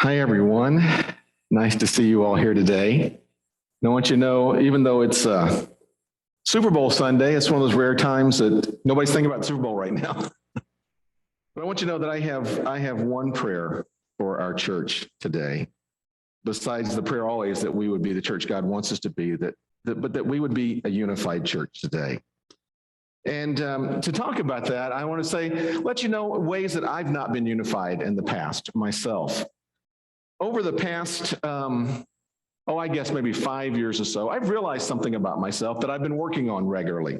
Hi, everyone. Nice to see you all here today. I want you to know, even though it's Super Bowl Sunday, it's one of those rare times that nobody's thinking about the Super Bowl right now. But I want you to know that I have one prayer for our church today, besides the prayer always that we would be the church God wants us to be, but that we would be a unified church today. And to talk about that, I want to let you know ways that I've not been unified in the past myself. Over the past, I guess maybe 5 years or so, I've realized something about myself that I've been working on regularly.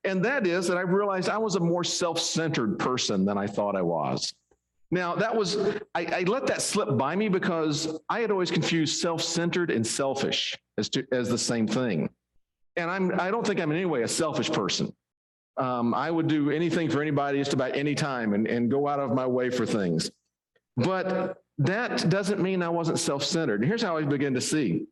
And that is that I've realized I was a more self-centered person than I thought I was. Now, I let that slip by me because I had always confused self-centered and selfish as the same thing. And I don't think I'm in any way a selfish person. I would do anything for anybody just about any time and go out of my way for things. But that doesn't mean I wasn't self-centered. And here's how I begin to see.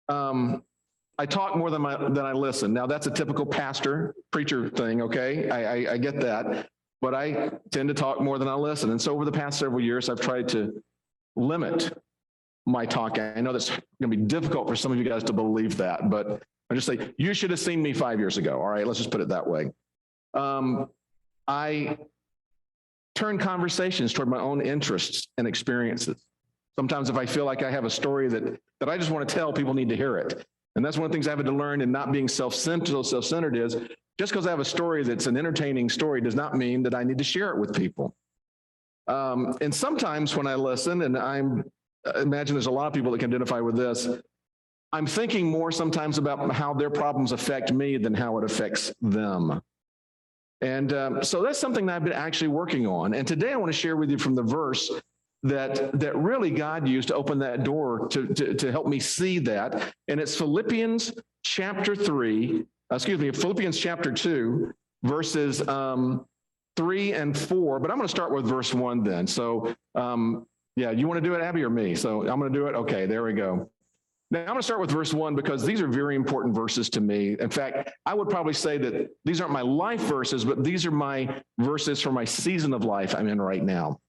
I talk more than I listen. Now, that's a typical pastor, preacher thing, okay? I get that. But I tend to talk more than I listen. And so over the past several years, I've tried to limit my talk. I know that's going to be difficult for some of you guys to believe that, but I just say, you should have seen me 5 years ago. All right, let's just put it that way. I turn conversations toward my own interests and experiences. Sometimes if I feel like I have a story that I just want to tell, people need to hear it. And that's one of the things I've had to learn in not being self-centered is just because I have a story that's an entertaining story does not mean that I need to share it with people. And sometimes when I listen, and I imagine there's a lot of people that can identify with this, I'm thinking more sometimes about how their problems affect me than how it affects them. And so that's something that I've been actually working on. And today I want to share with you from the verse that really God used to open that door to help me see that. And it's Philippians chapter 2, verses 3 and 4. But I'm going to start with verse 1 then. So you want to do it, Abby, or me? So I'm going to do it. Okay, there we go. Now, I'm going to start with verse 1 because these are very important verses to me. In fact, I would probably say that these aren't my life verses, but these are my verses for my season of life I'm in right now.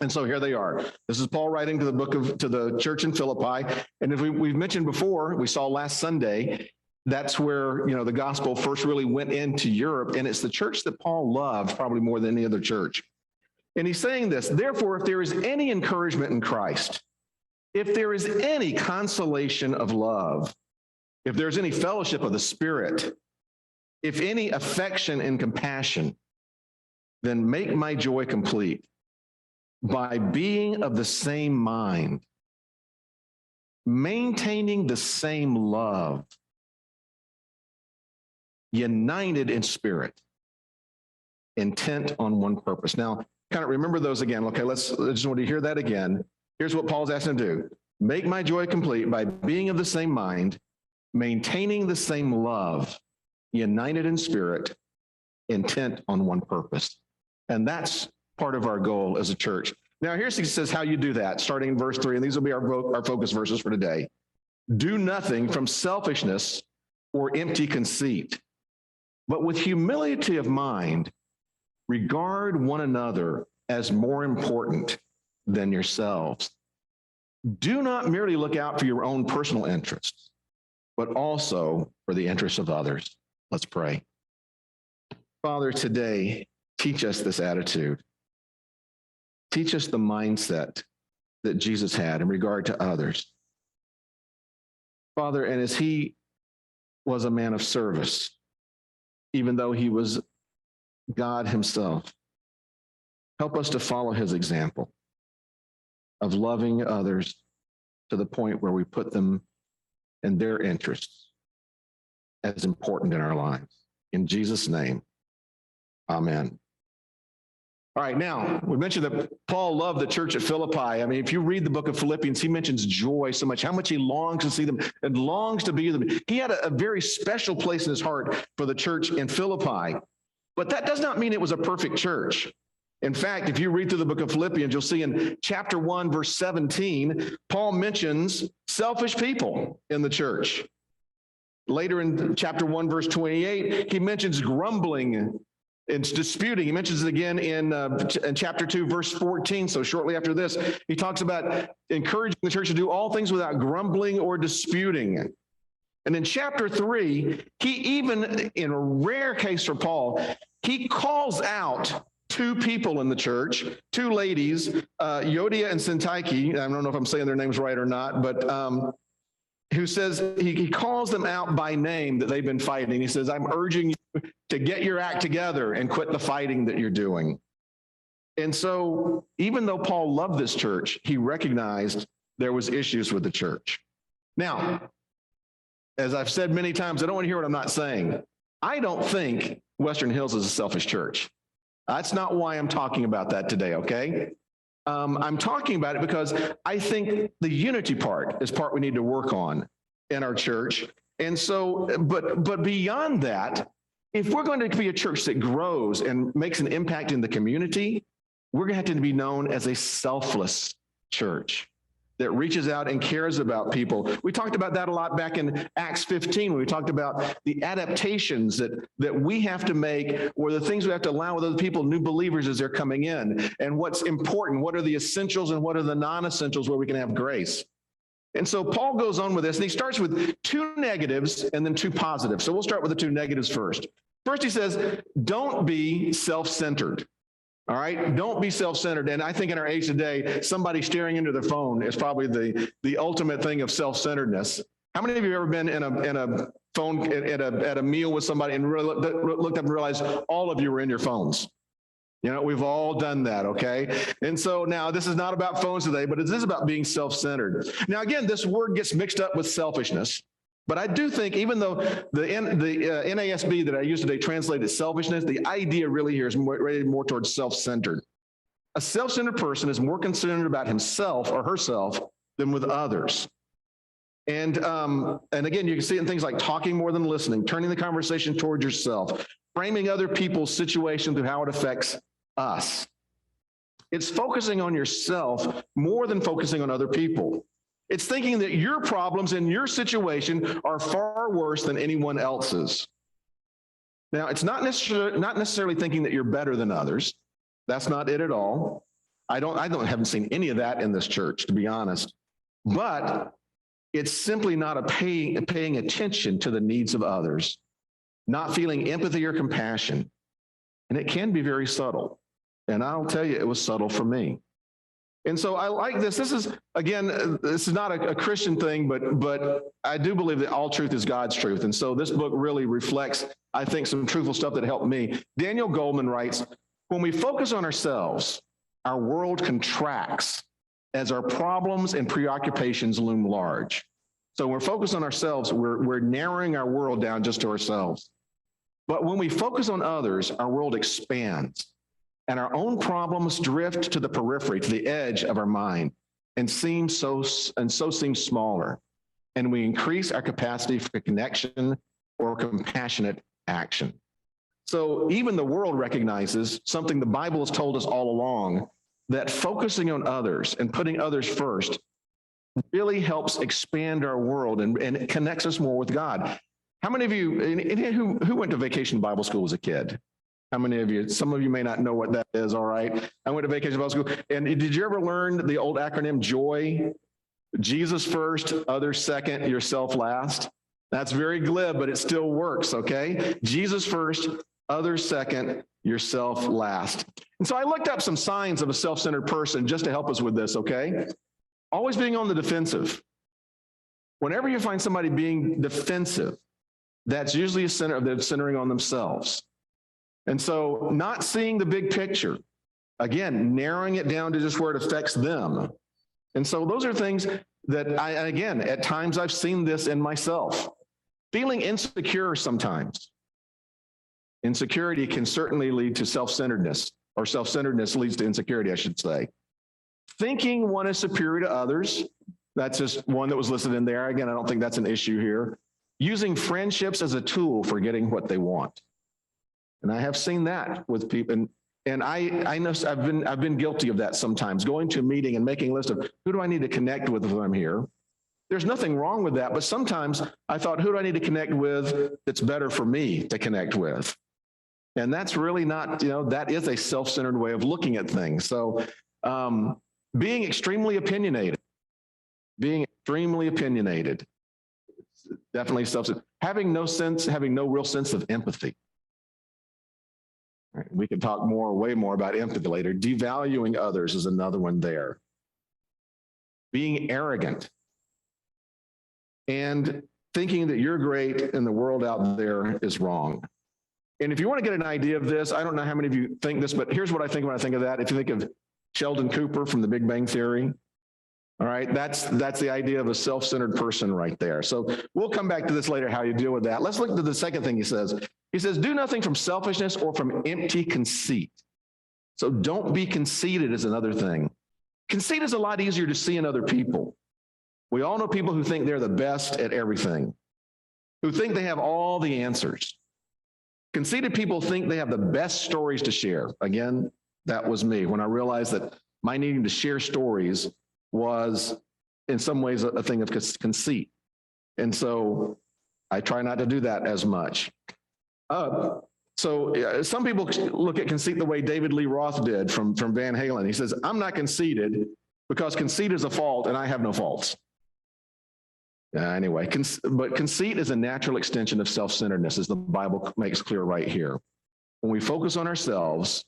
And so here they are. This is Paul writing to the church in Philippi. And if we've mentioned before, we saw last Sunday, that's where the gospel first really went into Europe. And it's the church that Paul loved probably more than any other church. And he's saying this, therefore, if there is any encouragement in Christ, if there is any consolation of love, if there's any fellowship of the Spirit, if any affection and compassion, then make my joy complete by being of the same mind, maintaining the same love, united in spirit, intent on one purpose. Now, kind of remember those again. Okay, I just want to hear that again. Here's what Paul's asking him to do. Make my joy complete by being of the same mind, maintaining the same love, united in spirit, intent on one purpose. And that's part of our goal as a church. Now, he says how you do that, starting in verse 3, and these will be our focus verses for today. Do nothing from selfishness or empty conceit, but with humility of mind, regard one another as more important than yourselves. Do not merely look out for your own personal interests, but also for the interests of others. Let's pray. Father, today, teach us this attitude. Teach us the mindset that Jesus had in regard to others. Father, and as he was a man of service, even though he was God himself, help us to follow his example of loving others to the point where we put them and their interests as important in our lives. In Jesus' name, amen. All right, now, we mentioned that Paul loved the church at Philippi. I mean, if you read the book of Philippians, he mentions joy so much, how much he longs to see them and longs to be with them. He had a very special place in his heart for the church in Philippi. But that does not mean it was a perfect church. In fact, if you read through the book of Philippians, you'll see in chapter 1, verse 17, Paul mentions selfish people in the church. Later in chapter 1, verse 28, he mentions grumbling It's disputing. He mentions it again in chapter 2, verse 14. So shortly after this, he talks about encouraging the church to do all things without grumbling or disputing. And in chapter 3, he even, in a rare case for Paul, he calls out two people in the church, two ladies, Euodia and Syntyche. I don't know if I'm saying their names right or not, but who says, he calls them out by name that they've been fighting. He says, I'm urging you to get your act together and quit the fighting that you're doing. And so even though Paul loved this church, he recognized there was issues with the church. Now, as I've said many times, I don't want to hear what I'm not saying. I don't think Western Hills is a selfish church. That's not why I'm talking about that today, okay? I'm talking about it because I think the unity part is part we need to work on in our church. And so, but beyond that, if we're going to be a church that grows and makes an impact in the community, we're going to have to be known as a selfless church that reaches out and cares about people. We talked about that a lot back in Acts 15, when we talked about the adaptations that we have to make, or the things we have to allow with other people, new believers as they're coming in, and what's important, what are the essentials and what are the non-essentials where we can have grace. And so Paul goes on with this, and he starts with two negatives and then two positives. So we'll start with the two negatives first. First, he says, don't be self-centered. All right, don't be self-centered. And I think in our age today, somebody staring into their phone is probably the ultimate thing of self-centeredness. How many of you have ever been in a phone at a meal with somebody and looked up and realized all of you were in your phones? You know, we've all done that, okay? And so now this is not about phones today, but it is about being self-centered. Now, again, this word gets mixed up with selfishness. But I do think, even though the NASB that I use today translated selfishness, the idea really here is more towards self-centered. A self-centered person is more concerned about himself or herself than with others. And again, you can see it in things like talking more than listening, turning the conversation towards yourself, framing other people's situation through how it affects us. It's focusing on yourself more than focusing on other people. It's thinking that your problems and your situation are far worse than anyone else's. Now, it's not necessarily thinking that you're better than others. That's not it at all. I haven't seen any of that in this church, to be honest. But it's simply not paying attention to the needs of others, not feeling empathy or compassion. And it can be very subtle. And I'll tell you, it was subtle for me. And so I like this. This is, again, this is not a Christian thing, but I do believe that all truth is God's truth. And so this book really reflects, I think, some truthful stuff that helped me. Daniel Goleman writes, when we focus on ourselves, our world contracts as our problems and preoccupations loom large. So when we're focused on ourselves, we're narrowing our world down just to ourselves. But when we focus on others, our world expands. And our own problems drift to the periphery, to the edge of our mind, and seem so seem smaller. And we increase our capacity for connection or compassionate action. So even the world recognizes something the Bible has told us all along, that focusing on others and putting others first really helps expand our world and it connects us more with God. How many of you, who went to vacation Bible school as a kid? How many of you? Some of you may not know what that is, all right? I went to vacation Bible school. And did you ever learn the old acronym JOY? Jesus first, others second, yourself last. That's very glib, but it still works, okay? Jesus first, others second, yourself last. And so I looked up some signs of a self-centered person just to help us with this, okay? Always being on the defensive. Whenever you find somebody being defensive, that's usually a center of them centering on themselves. And so not seeing the big picture, again, narrowing it down to just where it affects them. And so those are things that again, at times I've seen this in myself. Feeling insecure sometimes. Insecurity can certainly lead to self-centeredness, or self-centeredness leads to insecurity, I should say. Thinking one is superior to others. That's just one that was listed in there. Again, I don't think that's an issue here. Using friendships as a tool for getting what they want. And I have seen that with people, and I know I've been guilty of that sometimes, going to a meeting and making a list of who do I need to connect with when I'm here. There's nothing wrong with that, but sometimes I thought, who do I need to connect with that's better for me to connect with? And that's really not, that is a self-centered way of looking at things. So being extremely opinionated, definitely self-centered. Having no real sense of empathy. Right, we can talk way more about empathy later. Devaluing others is another one there. Being arrogant and thinking that you're great and the world out there is wrong. And if you want to get an idea of this, I don't know how many of you think this, but here's what I think when I think of that. If you think of Sheldon Cooper from The Big Bang Theory, all right, that's the idea of a self-centered person right there. So we'll come back to this later, how you deal with that. Let's look at the second thing he says. He says, do nothing from selfishness or from empty conceit. So don't be conceited is another thing. Conceit is a lot easier to see in other people. We all know people who think they're the best at everything, who think they have all the answers. Conceited people think they have the best stories to share. Again, that was me when I realized that my needing to share stories was in some ways a thing of conceit. And so I try not to do that as much. So some people look at conceit the way David Lee Roth did from Van Halen. He says, I'm not conceited because conceit is a fault and I have no faults. Anyway, but conceit is a natural extension of self-centeredness, as the Bible makes clear right here. When we focus on ourselves,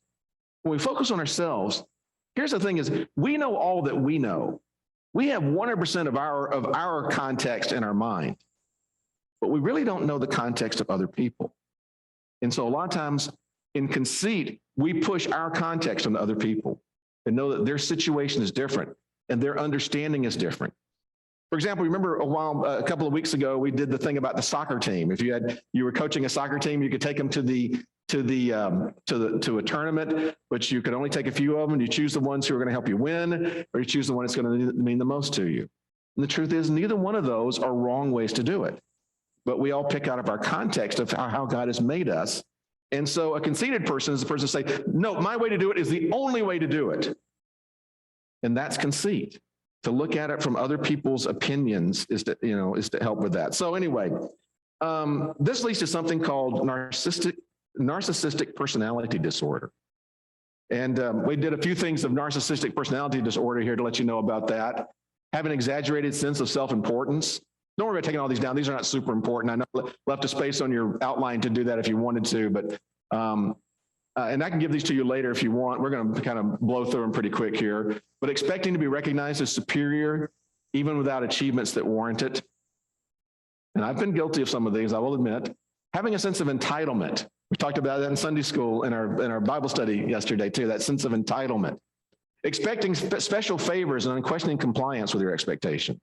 here's the thing is, we know all that we know. We have 100% of our context in our mind, but we really don't know the context of other people. And so a lot of times in conceit, we push our context on other people and know that their situation is different and their understanding is different. For example, remember a couple of weeks ago, we did the thing about the soccer team. If you were coaching a soccer team, you could take them to a tournament, but you could only take a few of them. You choose the ones who are going to help you win, or you choose the one that's going to mean the most to you. And the truth is, neither one of those are wrong ways to do it. But we all pick out of our context of how God has made us. And so a conceited person is the person to say, no, my way to do it is the only way to do it. And that's conceit. To look at it from other people's opinions is to help with that. So anyway, this leads to something called narcissistic personality disorder. And we did a few things of narcissistic personality disorder here to let you know about that. Have an exaggerated sense of self-importance. Don't worry about taking all these down. These are not super important. I know left a space on your outline to do that if you wanted to, but and I can give these to you later if you want. We're going to kind of blow through them pretty quick here. But expecting to be recognized as superior, even without achievements that warrant it. And I've been guilty of some of these, I will admit. Having a sense of entitlement. We talked about that in Sunday school in our Bible study yesterday too, that sense of entitlement. Expecting special favors and unquestioning compliance with your expectations.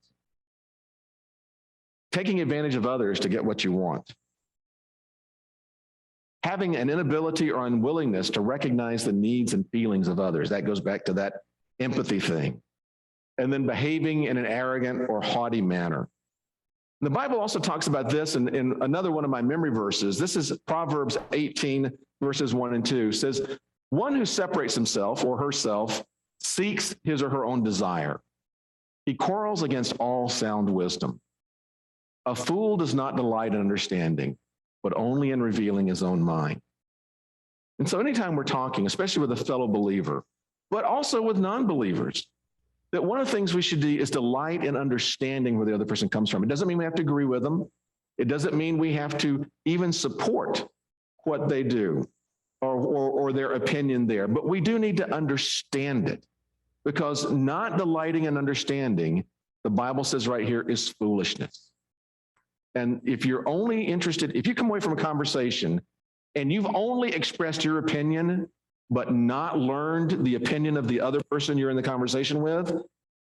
Taking advantage of others to get what you want. Having an inability or unwillingness to recognize the needs and feelings of others. That goes back to that empathy thing. And then behaving in an arrogant or haughty manner. The Bible also talks about this in another one of my memory verses. This is Proverbs 18, verses 1 and 2. It says, one who separates himself or herself seeks his or her own desire. He quarrels against all sound wisdom. A fool does not delight in understanding, but only in revealing his own mind. And so anytime we're talking, especially with a fellow believer, but also with non-believers, that one of the things we should do is delight in understanding where the other person comes from. It doesn't mean we have to agree with them. It doesn't mean we have to even support what they do or their opinion there, but we do need to understand it, because not delighting in understanding, the Bible says right here, is foolishness. And if you're only interested, if you come away from a conversation and you've only expressed your opinion, but not learned the opinion of the other person you're in the conversation with,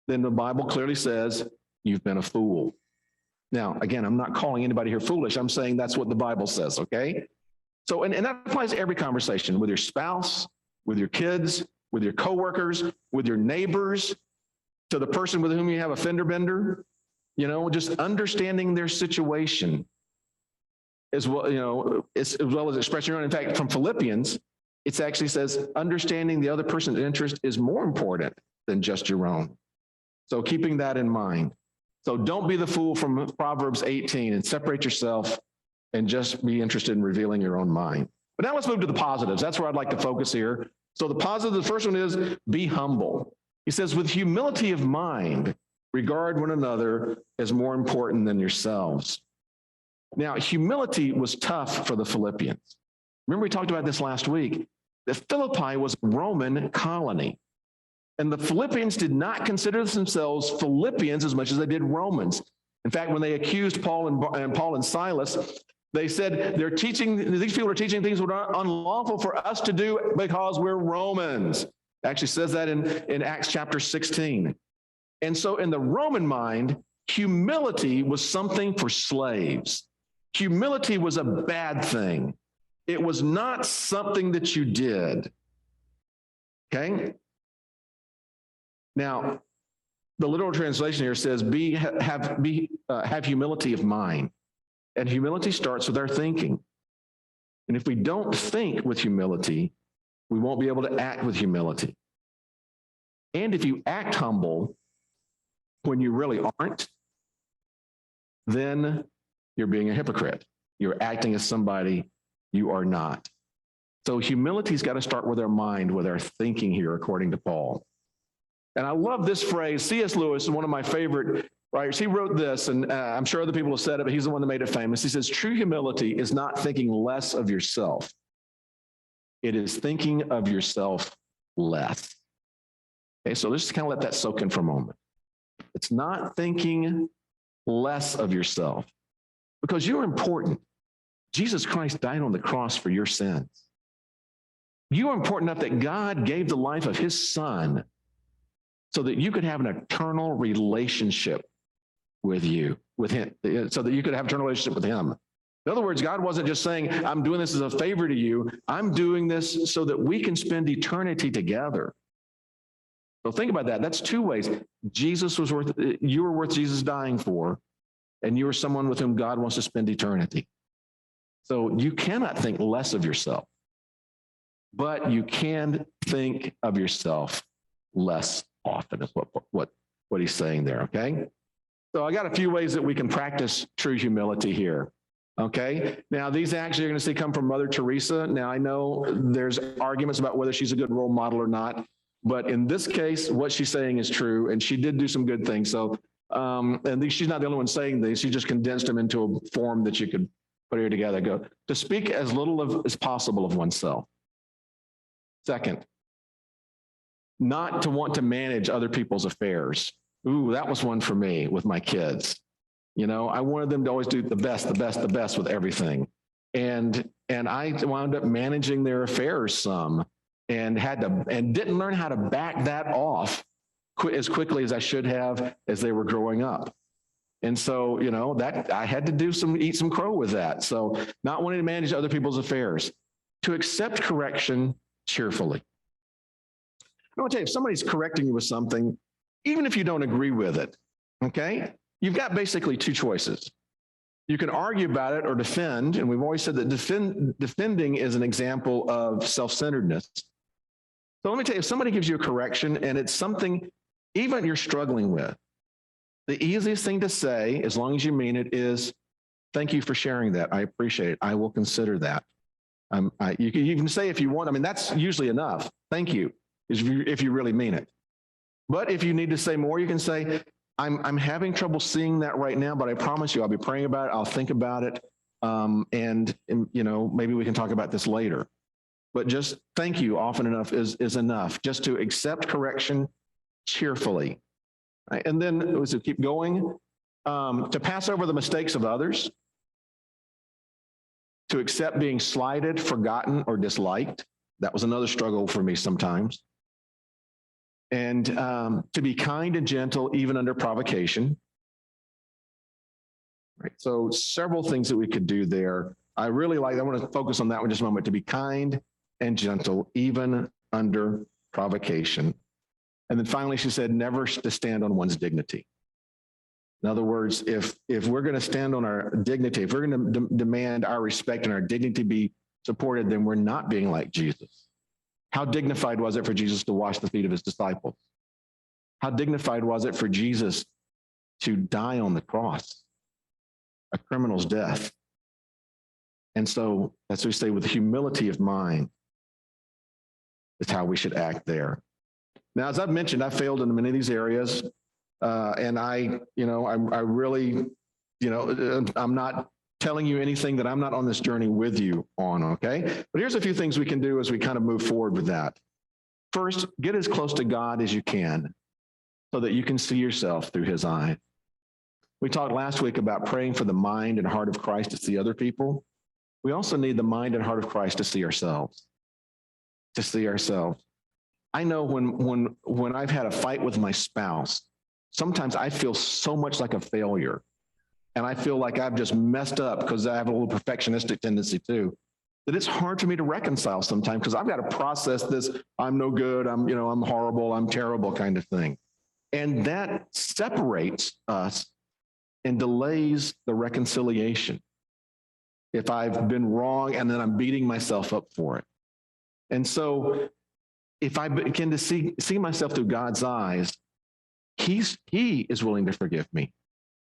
then the Bible clearly says you've been a fool. Now, again, I'm not calling anybody here foolish. I'm saying that's what the Bible says, okay? So, and that applies to every conversation, with your spouse, with your kids, with your coworkers, with your neighbors, to the person with whom you have a fender bender, just understanding their situation as well, as well as expressing your own. In fact, from Philippians, it actually says understanding the other person's interest is more important than just your own. So keeping that in mind. So don't be the fool from Proverbs 18 and separate yourself and just be interested in revealing your own mind. But now let's move to the positives. That's where I'd like to focus here. So the positive, the first one is be humble. He says, with humility of mind, regard one another as more important than yourselves. Now, humility was tough for the Philippians. Remember, we talked about this last week. That Philippi was a Roman colony. And the Philippians did not consider themselves Philippians as much as they did Romans. In fact, when they accused Paul and Silas, they said these people are teaching things that are unlawful for us to do because we're Romans. It actually says that in Acts chapter 16. And so in the Roman mind, humility was something for slaves. Humility was a bad thing. It was not something that you did. Okay? Now, the literal translation here says, have humility of mind. And humility starts with our thinking. And if we don't think with humility, we won't be able to act with humility. And if you act humble when you really aren't, then you're being a hypocrite. You're acting as somebody you are not. So humility's got to start with our mind, with our thinking here, according to Paul. And I love this phrase. C.S. Lewis is one of my favorite writers. He wrote this, and I'm sure other people have said it, but he's the one that made it famous. He says, true humility is not thinking less of yourself. It is thinking of yourself less. Okay, so let's just kind of let that soak in for a moment. It's not thinking less of yourself because you're important. Jesus Christ died on the cross for your sins. You are important enough that God gave the life of his son so that you could have an eternal relationship with him, so that you could have an eternal relationship with him. In other words, God wasn't just saying, I'm doing this as a favor to you. I'm doing this so that we can spend eternity together. So think about that. That's two ways. You were worth Jesus dying for, and you are someone with whom God wants to spend eternity. So you cannot think less of yourself, but you can think of yourself less often is what he's saying there, okay? So I got a few ways that we can practice true humility here, okay? Now, these actually you're going to see come from Mother Teresa. Now, I know there's arguments about whether she's a good role model or not, but in this case, what she's saying is true, and she did do some good things. So, and she's not the only one saying these. She just condensed them into a form that you could put here together. Go to speak as little as possible of oneself. Second, not to want to manage other people's affairs. Ooh, that was one for me with my kids. You know, I wanted them to always do the best with everything. And I wound up managing their affairs some and didn't learn how to back that off as quickly as I should have as they were growing up. And so, you know, that I had to eat some crow with that. So not wanting to manage other people's affairs, to accept correction cheerfully. I want to tell you, if somebody's correcting you with something, even if you don't agree with it, okay, you've got basically two choices. You can argue about it or defend, and we've always said that defending is an example of self-centeredness. So let me tell you, if somebody gives you a correction and it's something even you're struggling with, the easiest thing to say, as long as you mean it, is, thank you for sharing that. I appreciate it. I will consider that. You can say if you want, I mean, that's usually enough. Thank you. If you really mean it. But if you need to say more, you can say, I'm having trouble seeing that right now, but I promise you I'll be praying about it. I'll think about it. And you know, maybe we can talk about this later. But just thank you often enough is enough, just to accept correction cheerfully. Right? And then as we keep going, to pass over the mistakes of others, to accept being slighted, forgotten, or disliked. That was another struggle for me sometimes. And to be kind and gentle, even under provocation. Right. So several things that we could do there. I want to focus on that one just a moment, to be kind and gentle, even under provocation. And then finally, she said, never to stand on one's dignity. In other words, if we're going to stand on our dignity, if we're going to demand our respect and our dignity be supported, then we're not being like Jesus. How dignified was it for Jesus to wash the feet of his disciples? How dignified was it for Jesus to die on the cross, a criminal's death? And so, as we say, with humility of mind, is how we should act there. Now, as I've mentioned, I failed in many of these areas, and I really, I'm not telling you anything that I'm not on this journey with you on, okay? But here's a few things we can do as we kind of move forward with that. First, get as close to God as you can so that you can see yourself through his eyes. We talked last week about praying for the mind and heart of Christ to see other people. We also need the mind and heart of Christ to see ourselves, I know when I've had a fight with my spouse, sometimes I feel so much like a failure. And I feel like I've just messed up because I have a little perfectionistic tendency too, that it's hard for me to reconcile sometimes because I've got to process this, I'm no good, I'm horrible, I'm terrible kind of thing. And that separates us and delays the reconciliation. If I've been wrong and then I'm beating myself up for it. And so if I begin to see myself through God's eyes, he is willing to forgive me.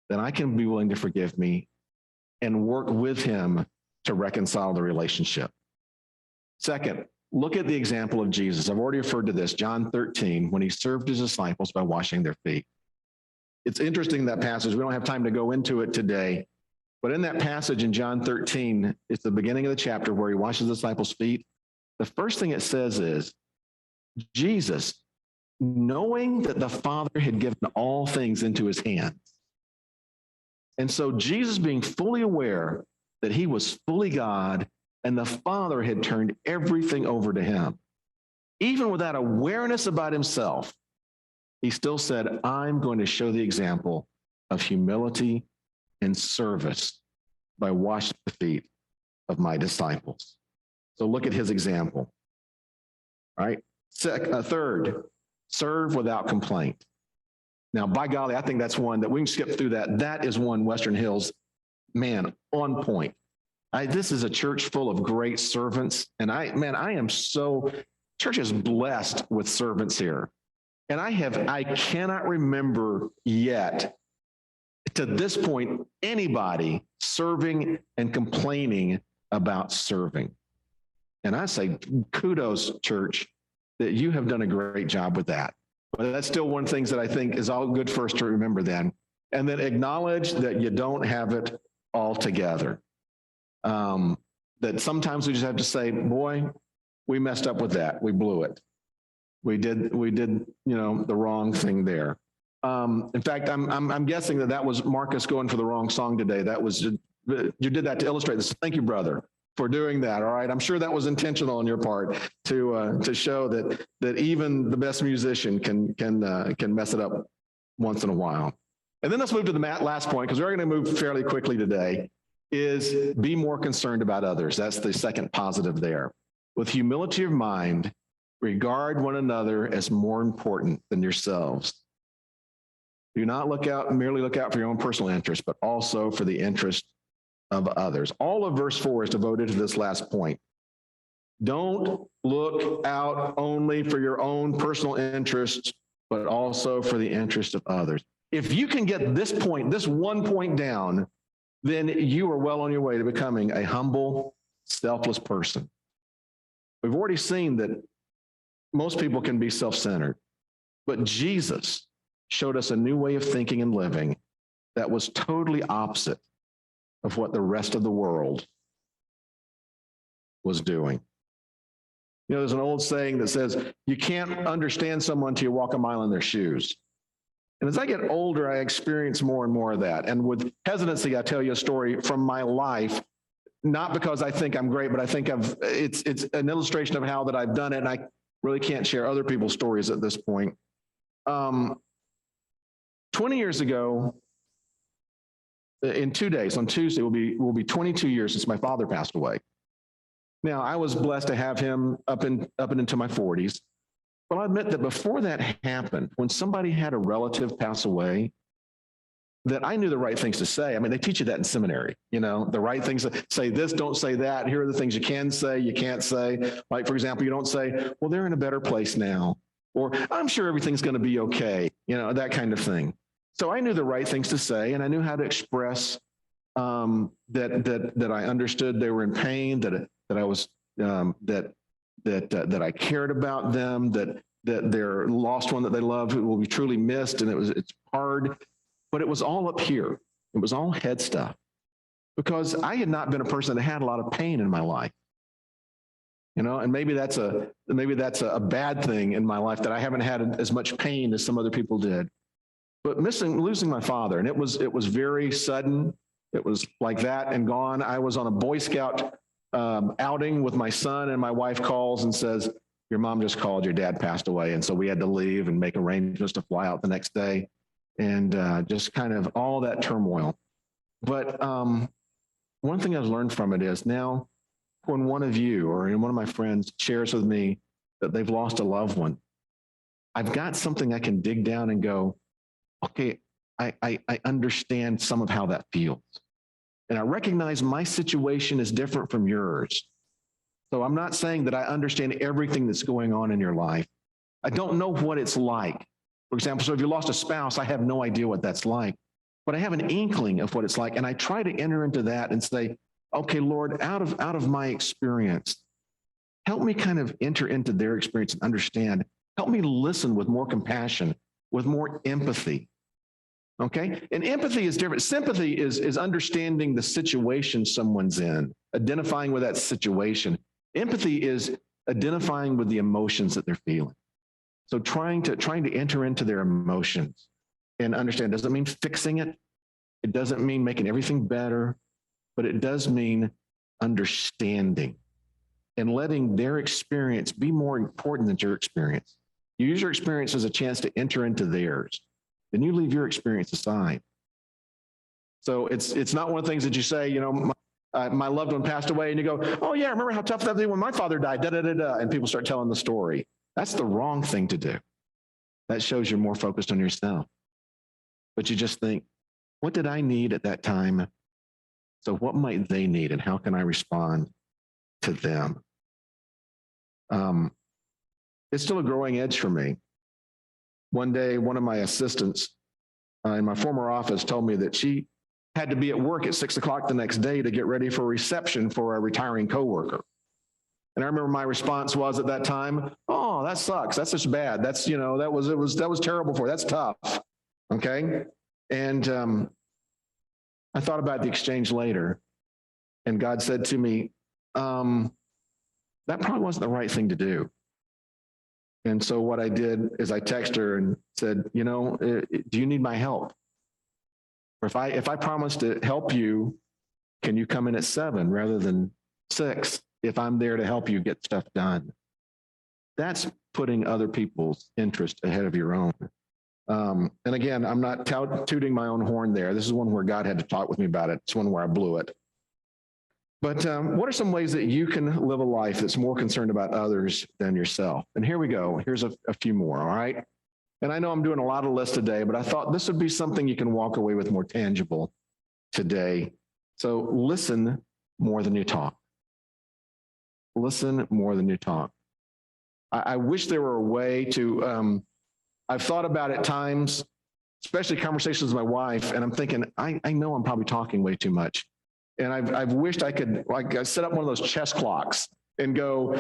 Then I can be willing to forgive me and work with him to reconcile the relationship. Second, look at the example of Jesus. I've already referred to this, John 13, when he served his disciples by washing their feet. It's interesting, that passage. We don't have time to go into it today, but in that passage in John 13, it's the beginning of the chapter where he washes the disciples' feet. The first thing it says is, Jesus, knowing that the Father had given all things into his hands. And so Jesus, being fully aware that he was fully God and the Father had turned everything over to him, even with that awareness about himself, he still said, I'm going to show the example of humility and service by washing the feet of my disciples. So look at his example, right? Third, serve without complaint. Now, by golly, I think that's one that we can skip through that. That is one Western Hills, man, on point. This is a church full of great servants. And church is blessed with servants here. And I cannot remember yet, to this point, anybody serving and complaining about serving. And I say, kudos, church, that you have done a great job with that. But that's still one of the things that I think is all good for us to remember then. And then acknowledge that you don't have it all together. That sometimes we just have to say, boy, we messed up with that. We blew it. We did, the wrong thing there. In fact, I'm guessing that was Marcus going for the wrong song today. You did that to illustrate this. Thank you, brother, for doing that. All right. I'm sure that was intentional on your part to show that even the best musician can mess it up once in a while. And then let's move to the last point, because we're going to move fairly quickly today, is be more concerned about others. That's the second positive there. With humility of mind, regard one another as more important than yourselves. Do not merely look out for your own personal interest, but also for the interest of others. All of verse 4 is devoted to this last point. Don't look out only for your own personal interests, but also for the interest of others. If you can get this point, this one point down, then you are well on your way to becoming a humble, selfless person. We've already seen that most people can be self-centered, but Jesus showed us a new way of thinking and living that was totally opposite of what the rest of the world was doing. There's an old saying that says, you can't understand someone till you walk a mile in their shoes. And as I get older, I experience more and more of that. And with hesitancy, I tell you a story from my life, not because I think I'm great, but I think it's an illustration of how that I've done it. And I really can't share other people's stories at this point. 20 years ago, in 2 days, on Tuesday, will be 22 years since my father passed away. Now, I was blessed to have him up and into my 40s. But I'll admit that before that happened, when somebody had a relative pass away, that I knew the right things to say. I mean, they teach you that in seminary, the right things to say this, don't say that. Here are the things you can say, you can't say. Like, for example, you don't say, well, they're in a better place now, or I'm sure everything's going to be okay, that kind of thing. So I knew the right things to say, and I knew how to express that I understood they were in pain, that I was that I cared about them, that their lost one that they loved will be truly missed, and it's hard, but it was all up here. It was all head stuff, because I had not been a person that had a lot of pain in my life. And maybe that's a bad thing in my life, that I haven't had as much pain as some other people did. But losing my father, and it was very sudden. It was like that and gone. I was on a Boy Scout outing with my son, and my wife calls and says, "Your mom just called, your dad passed away." And so we had to leave and make arrangements to fly out the next day, and just kind of all that turmoil. But one thing I've learned from it is, now when one of you or one of my friends shares with me that they've lost a loved one, I've got something I can dig down and go, okay, I understand some of how that feels. And I recognize my situation is different from yours. So I'm not saying that I understand everything that's going on in your life. I don't know what it's like. For example, so if you lost a spouse, I have no idea what that's like, but I have an inkling of what it's like. And I try to enter into that and say, okay, Lord, out of my experience, help me kind of enter into their experience and understand. Help me listen with more compassion, with more empathy. Okay? And empathy is different. Sympathy is understanding the situation someone's in, identifying with that situation. Empathy is identifying with the emotions that they're feeling. So trying to enter into their emotions and understand. Doesn't mean fixing it. It doesn't mean making everything better, but it does mean understanding and letting their experience be more important than your experience. You use your experience as a chance to enter into theirs. Then you leave your experience aside. So it's not one of the things that you say, my loved one passed away, and you go, oh yeah, I remember how tough that was when my father died, and people start telling the story. That's the wrong thing to do. That shows you're more focused on yourself. But you just think, what did I need at that time? So what might they need, and how can I respond to them? It's still a growing edge for me. One day, one of my assistants in my former office told me that she had to be at work at 6 o'clock the next day to get ready for a reception for a retiring coworker. And I remember my response was at that time, "Oh, that sucks. That's just bad. That's, that was terrible for you. That's tough." Okay. And I thought about the exchange later, and God said to me, that probably wasn't the right thing to do. And so what I did is I texted her and said, do you need my help? Or if I promise to help you, can you come in at 7 rather than 6 if I'm there to help you get stuff done? That's putting other people's interest ahead of your own. And again, I'm not tooting my own horn there. This is one where God had to talk with me about it. It's one where I blew it. But what are some ways that you can live a life that's more concerned about others than yourself? And here we go. Here's a few more, all right? And I know I'm doing a lot of lists today, but I thought this would be something you can walk away with more tangible today. So listen more than you talk. Listen more than you talk. I wish there were a way to, I've thought about it times, especially conversations with my wife, and I'm thinking, I know I'm probably talking way too much. And I've wished I could I set up one of those chess clocks and go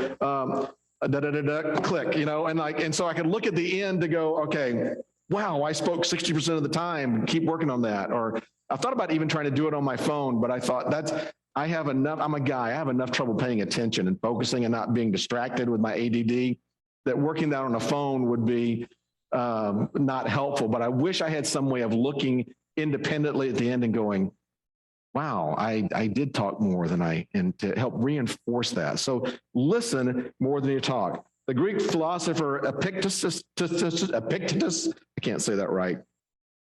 click, and so I could look at the end to go, okay, wow, I spoke 60% of the time. Keep working on that. Or I thought about even trying to do it on my phone, but I thought I have enough. I'm a guy. I have enough trouble paying attention and focusing and not being distracted with my ADD, that working that on a phone would be not helpful. But I wish I had some way of looking independently at the end and going, wow, I did talk more than and to help reinforce that. So listen more than you talk. The Greek philosopher Epictetus, I can't say that right,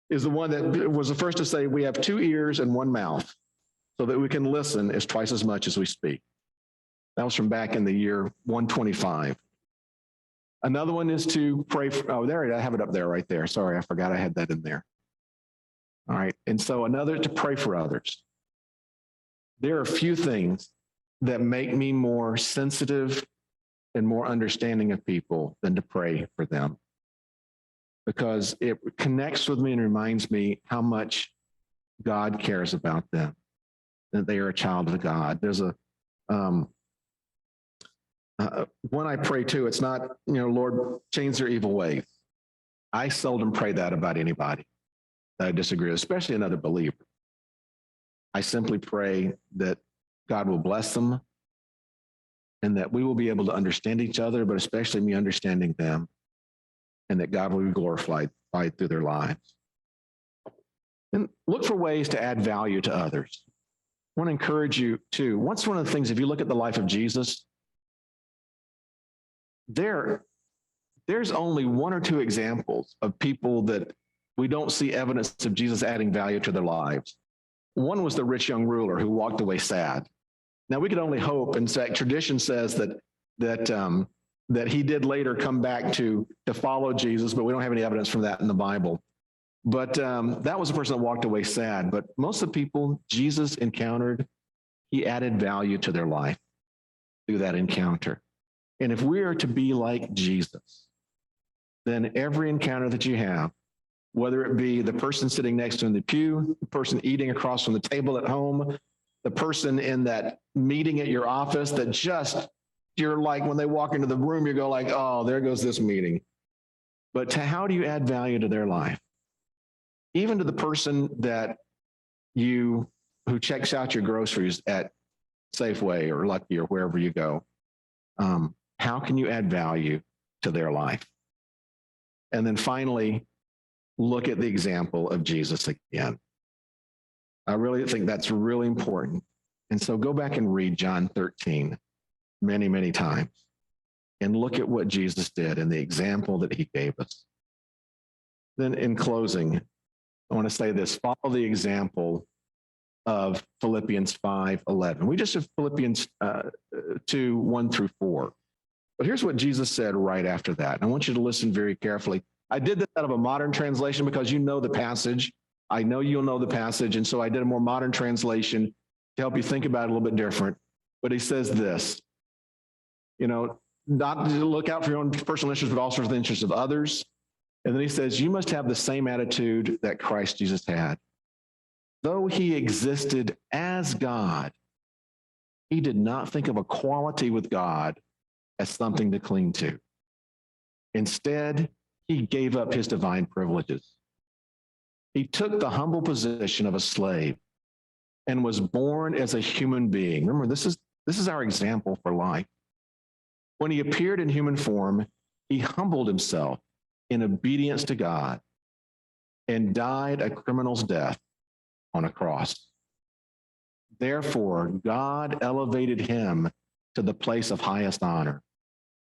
is the one that was the first to say we have 2 ears and 1 mouth so that we can listen as twice as much as we speak. That was from back in the year 125. Another one is to pray for, I have it up there right there. Sorry, I forgot I had that in there. All right, and so another, to pray for others. There are a few things that make me more sensitive and more understanding of people than to pray for them, because it connects with me and reminds me how much God cares about them. that they are a child of God. There's a, when I pray too, it's not, Lord, change their evil ways. I seldom pray that about anybody that I disagree with, especially another believer. I simply pray that God will bless them and that we will be able to understand each other, but especially me understanding them, and that God will be glorified through their lives. And look for ways to add value to others. I want to encourage you too. What's one of the things, if you look at the life of Jesus, there's only one or two examples of people that we don't see evidence of Jesus adding value to their lives. One was the rich young ruler who walked away sad. Now we could only hope, and tradition says that he did later come back to follow Jesus, but we don't have any evidence from that in the Bible. But that was the person that walked away sad. But most of the people Jesus encountered, he added value to their life through that encounter. And if we are to be like Jesus, then every encounter that you have, whether it be the person sitting next to you in the pew, the person eating across from the table at home, the person in that meeting at your office that just, you're like, when they walk into the room, you go like, oh, there goes this meeting. But how do you add value to their life? Even to the person that who checks out your groceries at Safeway or Lucky or wherever you go, how can you add value to their life? And then finally, look at the example of Jesus again. I really think that's really important. And so go back and read John 13 many, many times and look at what Jesus did and the example that he gave us. Then in closing, I want to say this: follow the example of Philippians 5:11. We just have Philippians 2:1-4. But here's what Jesus said right after that. And I want you to listen very carefully. I did this out of a modern translation because you know the passage. I know you'll know the passage. And so I did a more modern translation to help you think about it a little bit different. But he says this, not to look out for your own personal interests, but also for the interests of others. And then he says, you must have the same attitude that Christ Jesus had. Though he existed as God, he did not think of equality with God as something to cling to. Instead, he gave up his divine privileges. He took the humble position of a slave and was born as a human being. Remember, this is our example for life. When he appeared in human form, he humbled himself in obedience to God and died a criminal's death on a cross. Therefore, God elevated him to the place of highest honor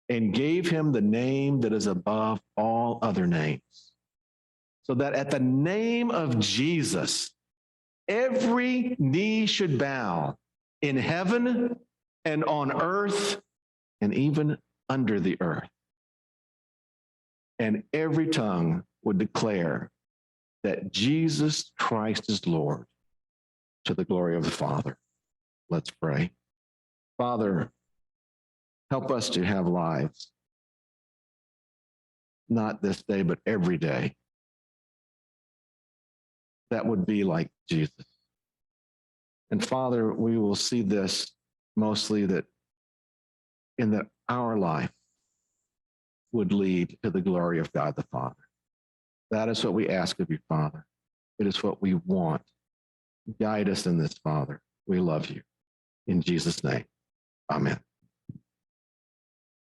and gave him the name that is above all other names, so that at the name of Jesus, every knee should bow in heaven and on earth and even under the earth. And every tongue would declare that Jesus Christ is Lord, to the glory of the Father. Let's pray. Father, help us to have lives, not this day, but every day, that would be like Jesus. And Father, we will see this mostly that our life would lead to the glory of God the Father. That is what we ask of you, Father. It is what we want. Guide us in this, Father. We love you. In Jesus' name, amen.